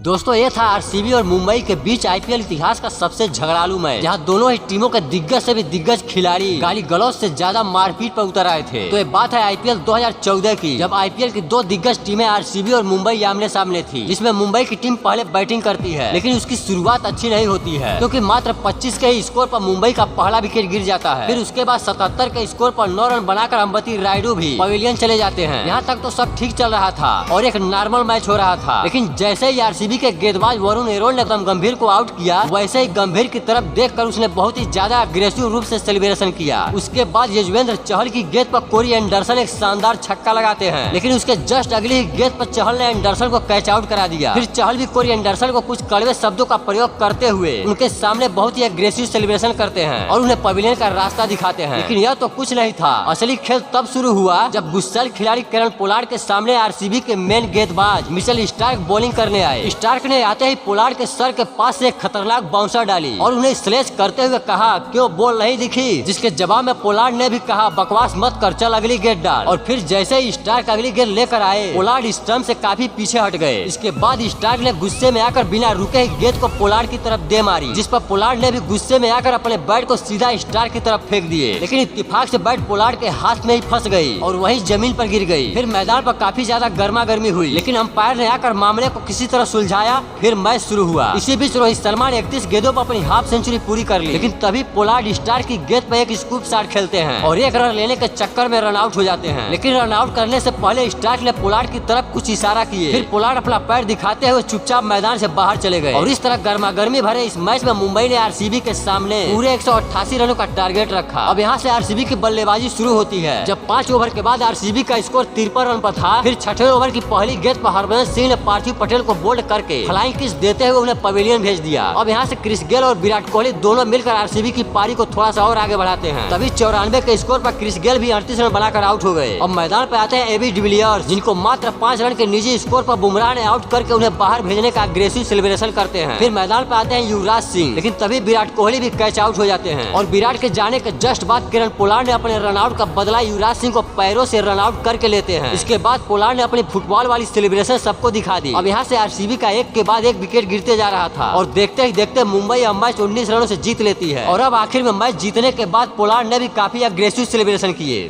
दोस्तों ये था आरसीबी और मुंबई के बीच आईपीएल इतिहास का सबसे झगड़ालू मैच, जहां दोनों ही टीमों के दिग्गज से भी दिग्गज खिलाड़ी गाली गलौज से ज्यादा मारपीट पर उतर आए थे। तो ये बात है आईपीएल 2014 की, जब आईपीएल की दो दिग्गज टीमें आरसीबी और मुंबई आमने सामने थी, जिसमें मुंबई की टीम पहले बैटिंग करती है, लेकिन उसकी शुरुआत अच्छी नहीं होती है, क्योंकि मात्र 25 के ही स्कोर पर मुंबई का पहला विकेट गिर जाता है। फिर उसके बाद 77 के स्कोर पर 9 रन बनाकर अंबती रायडू भी पवेलियन चले जाते हैं। यहाँ तक तो सब ठीक चल रहा था और एक नॉर्मल मैच हो रहा था, लेकिन जैसे ही आरसीबी के गेंदबाज वरुण एरोन ने एकदम गंभीर को आउट किया, वैसे ही गंभीर की तरफ देखकर उसने बहुत ही ज्यादा अग्रेसिव रूप से सेलिब्रेशन किया। उसके बाद युजवेंद्र चहल की गेंद पर कोरी एंडरसन एक शानदार छक्का लगाते हैं, लेकिन उसके जस्ट अगली ही गेंद पर चहल ने एंडरसन को कैच आउट करा दिया। फिर चहल भी कोरी एंडरसन को कुछ कड़वे शब्दों का प्रयोग करते हुए उनके सामने बहुत ही अग्रेसिव सेलिब्रेशन करते हैं और उन्हें पवेलियन का रास्ता दिखाते हैं। लेकिन यह तो कुछ नहीं था, असली खेल तब शुरू हुआ जब गुस्सैल खिलाड़ी केरन पोलार्ड के सामने आरसीबी के मेन गेंदबाज मिचेल स्टार्क बॉलिंग करने आए। स्टार्क ने आते ही पोलार्ड के सर के पास से एक खतरनाक बाउंसर डाली और उन्हें स्लैश करते हुए कहा, क्यों बॉल नहीं दिखी? जिसके जवाब में पोलार्ड ने भी कहा, बकवास मत कर, चल अगली गेंद डाल। और फिर जैसे ही स्टार्क अगली गेंद लेकर आए, पोलार्ड स्टंप से काफी पीछे हट गए। इसके बाद स्टार्क ने गुस्से में आकर बिना रुके गेंद को पोलार्ड की तरफ दे मारी, जिस पर पोलार्ड ने भी गुस्से में आकर अपने बैट को सीधा स्टार्क की तरफ फेंक दिए। लेकिन इत्तेफाक से बैट पोलार्ड के हाथ में ही फंस गई और वहीं जमीन पर गिर गई। फिर मैदान पर काफी ज्यादा गर्मा गर्मी हुई, लेकिन अंपायर ने आकर मामले को किसी तरह सुलझाया। फिर मैच शुरू हुआ। इसी बीच रोहित शर्मा ने 31 गेंदों पर अपनी हाफ सेंचुरी पूरी कर ली, लेकिन तभी पोलार्ड स्टार्क की गेंद पर एक स्कूप शॉट खेलते हैं और एक रन लेने के चक्कर में रन आउट हो जाते हैं। लेकिन रन आउट करने से पहले स्टार्क ने पोलार्ड की तरफ कुछ इशारा किए। फिर पोलार्ड अपना पैर दिखाते हुए चुपचाप मैदान से बाहर चले गए और इस तरह गर्मा गर्मी भरे इस मैच में मुंबई ने आरसीबी के सामने पूरे 188 रनों का टारगेट रखा। अब यहाँ से आरसीबी की बल्लेबाजी शुरू होती है, जब 5 ओवर के बाद आरसीबी का स्कोर 53 रन पर था। फिर छठे ओवर की पहली गेंद पर हरभजन सिंह ने पार्थिव पटेल को बोल्ड करके फ्लाइंग किस देते हुए उन्हें पवेलियन भेज दिया। अब यहाँ से क्रिस गेल और विराट कोहली दोनों मिलकर आरसीबी की पारी को थोड़ा सा और आगे बढ़ाते हैं। तभी 94 के स्कोर पर क्रिस गेल भी 38 रन बनाकर आउट हो गए। अब मैदान पे आते हैं एबी डिविलियर्स, जिनको मात्र 5 रन के निजी स्कोर पर बुमराह ने आउट करके उन्हें बाहर भेजने का अग्रेसिव सेलिब्रेशन करते हैं। फिर मैदान पे आते हैं युवराज सिंह, लेकिन तभी विराट कोहली भी कैच आउट हो जाते हैं और विराट के जाने के जस्ट बाद केरन पोलार्ड ने अपने रन आउट का बदला युवराज सिंह को पैरों से रन आउट करके लेते हैं। इसके बाद पोलार्ड ने अपनी फुटबॉल वाली सेलिब्रेशन सबको दिखा दी। अब यहाँ से आरसीबी का एक के बाद एक विकेट गिरते जा रहा था और देखते ही देखते मुंबई अब मैच 19 रनों से जीत लेती है। और अब आखिर में मैच जीतने के बाद पोलार्ड ने भी काफी अग्रेसिव सेलिब्रेशन किए।